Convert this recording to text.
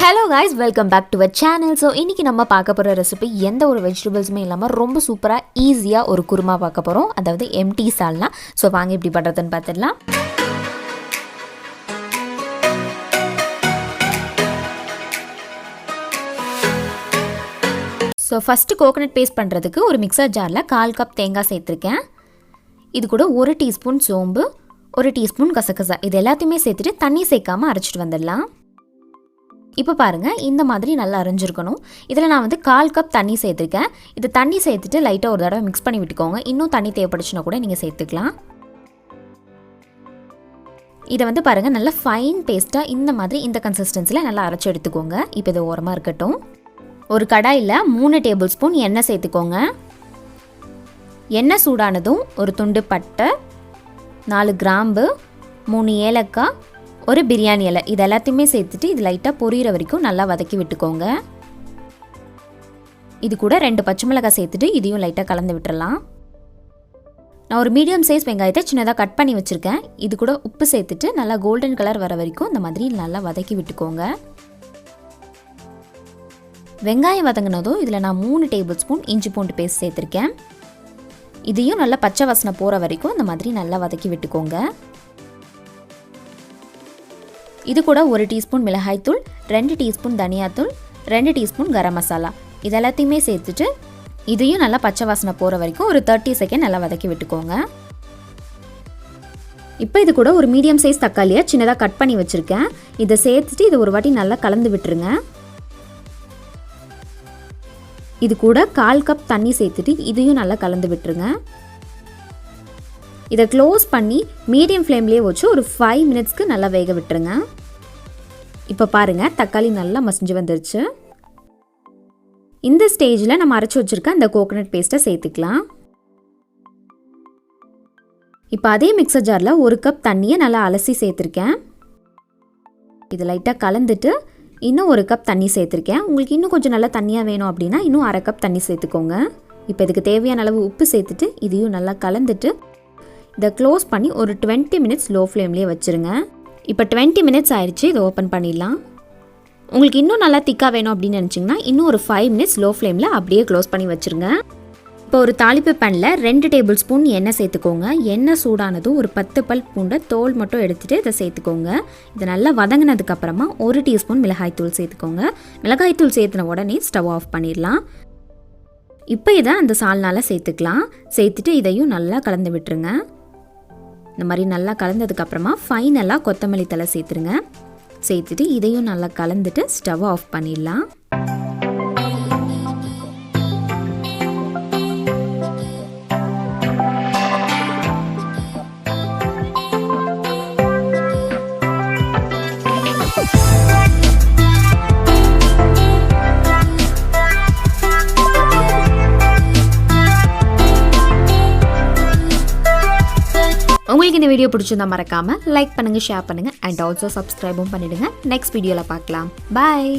Hello guys, welcome back to our channel. So இன்றைக்கி நம்ம பார்க்க போகிற ரெசிபி எந்த ஒரு வெஜிடபிள்ஸுமே இல்லாமல் ரொம்ப சூப்பராக ஈஸியாக ஒரு குருமா பார்க்க போகிறோம், அதாவது எம்டி சால்னா. ஸோ வாங்க எப்படி பண்ணுறதுன்னு பார்த்துடலாம். ஸோ ஃபஸ்ட்டு கோகோனட் பேஸ்ட் பண்ணுறதுக்கு ஒரு மிக்சர் ஜாரில் 1/4 கப் தேங்காய் சேர்த்துருக்கேன். இது கூட 1 டீஸ்பூன் சோம்பு, 1 டீஸ்பூன் கசகசா, இது எல்லாத்தையுமே சேர்த்துட்டு தண்ணி சேர்க்காமல் அரைச்சிட்டு வந்துடலாம். இப்போ பாருங்கள், இந்த மாதிரி நல்லா அரைஞ்சிருக்கணும். இதில் நான் 1/4 கப் தண்ணி சேர்த்துருக்கேன். இது தண்ணி சேர்த்துட்டு லைட்டாக ஒரு தடவை மிக்ஸ் பண்ணி விட்டுக்கோங்க. இன்னும் தண்ணி தேவைப்படுச்சுன்னா கூட நீங்கள் சேர்த்துக்கலாம். இதை பாருங்கள், நல்லா ஃபைன் பேஸ்ட்டாக இந்த மாதிரி இந்த கன்சிஸ்டன்சியில் நல்லா அரைச்சி எடுத்துக்கோங்க. இப்போ இது ஓரமாக இருக்கட்டும். ஒரு கடாயில் 3 டேபிள் ஸ்பூன் எண்ணெய் சேர்த்துக்கோங்க. எண்ணெய் சூடானதும் ஒரு துண்டு பட்டை, 4 கிராம்பு, 3 ஏலக்காய், ஒரு பிரியாணி இலை, இது எல்லாத்தையுமே சேர்த்துட்டு இது லைட்டாக பொரியிற வரைக்கும் நல்லா வதக்கி விட்டுக்கோங்க. இது கூட 2 பச்சை மிளகாய் சேர்த்துட்டு இதையும் லைட்டாக கலந்து விட்டுறலாம். நான் ஒரு மீடியம் சைஸ் வெங்காயத்தை சின்னதாக கட் பண்ணி வச்சுருக்கேன். இது கூட உப்பு சேர்த்துட்டு நல்லா கோல்டன் கலர் வர வரைக்கும் இந்த மாதிரி நல்லா வதக்கி விட்டுக்கோங்க. வெங்காயம் வதங்கினதும் இதில் நான் 3 டேபிள் ஸ்பூன் இஞ்சி பூண்டு பேஸ்ட் சேர்த்துருக்கேன். இதையும் நல்லா பச்சை வாசனை போகிற வரைக்கும் இந்த மாதிரி நல்லா வதக்கி விட்டுக்கோங்க. இது கூட 1 டீஸ்பூன் மிளகாய்த்தூள், 2 டீஸ்பூன் தனியாத்தூள், 2 டீஸ்பூன் கரம் மசாலா, இது எல்லாத்தையுமே சேர்த்துட்டு இதையும் நல்லா பச்சை வாசனை போகிற வரைக்கும் ஒரு 30 செகண்ட் நல்லா வதக்கி விட்டுக்கோங்க. இப்போ இது கூட ஒரு மீடியம் சைஸ் தக்காளியை சின்னதாக கட் பண்ணி வச்சுருக்கேன். இதை சேர்த்துட்டு இது ஒரு வாட்டி நல்லா கலந்து விட்டுருங்க. இது கூட 1/4 கப் தண்ணி சேர்த்துட்டு இதையும் நல்லா கலந்து விட்டுருங்க. இதை க்ளோஸ் பண்ணி மீடியம் ஃப்ளேம்லேயே வச்சு ஒரு 5 மினிட்ஸ்க்கு நல்லா வேக விட்டுருங்க. இப்போ பாருங்கள், தக்காளி நல்லா மசிஞ்சு வந்துருச்சு. இந்த ஸ்டேஜில் நம்ம அரைச்சி வச்சுருக்க அந்த கோகோனட் பேஸ்ட்டை சேர்த்துக்கலாம். இப்போ அதே மிக்சர் ஜாரில் 1 கப் தண்ணியை நல்லா அலசி சேர்த்துருக்கேன். இது லைட்டாக கலந்துட்டு இன்னும் 1 கப் தண்ணி சேர்த்துருக்கேன். உங்களுக்கு இன்னும் கொஞ்சம் நல்லா தண்ணியாக வேணும் அப்படின்னா இன்னும் 1/2 கப் தண்ணி சேர்த்துக்கோங்க. இப்போ இதுக்கு தேவையான அளவு உப்பு சேர்த்துட்டு இதையும் நல்லா கலந்துட்டு இதை க்ளோஸ் பண்ணி ஒரு 20 மினிட்ஸ் லோ ஃப்ளேம்லேயே வச்சுருங்க. இப்போ 20 மினிட்ஸ் ஆயிடுச்சு. இதை ஓப்பன் பண்ணிடலாம். உங்களுக்கு இன்னும் நல்லா திக்காக வேணும் அப்படின்னு நினச்சிங்கன்னா இன்னும் ஒரு 5 மினிட்ஸ் லோ ஃப்ளேமில் அப்படியே க்ளோஸ் பண்ணி வச்சுருங்க. இப்போ ஒரு தாளிப்பு பேனில் 2 டேபிள் ஸ்பூன் எண்ணெய் சேர்த்துக்கோங்க. எண்ணெய் சூடானதும் ஒரு 10 பல் பூண்டை தோல் மட்டும் எடுத்துகிட்டு இதை சேர்த்துக்கோங்க. இதை நல்லா வதங்கினதுக்கப்புறமா 1 டீஸ்பூன் மிளகாய்த்தூள் சேர்த்துக்கோங்க. மிளகாய்த்தூள் சேர்த்துன உடனே ஸ்டவ் ஆஃப் பண்ணிடலாம். இப்போ இதை அந்த சால்னால சேர்த்துக்கலாம். சேர்த்துட்டு இதையும் நல்லா கலந்து விட்டுருங்க. இந்த மாதிரி நல்லா கலந்ததுக்கப்புறமா ஃபைனலாக கொத்தமல்லி தழை சேர்த்துருங்க. சேர்த்துட்டு இதையும் நல்லா கலந்துட்டு ஸ்டவ் ஆஃப் பண்ணிடலாம். உங்களுக்கு இந்த வீடியோ பிடிச்சிருந்தா மறக்காமல் லைக் பண்ணுங்கள், ஷேர் பண்ணுங்கள் அண்ட் ஆல்சோ சப்ஸ்கிரைபும் பண்ணிவிடுங்க. நெக்ஸ்ட் வீடியோவில் பார்க்கலாம். பாய்.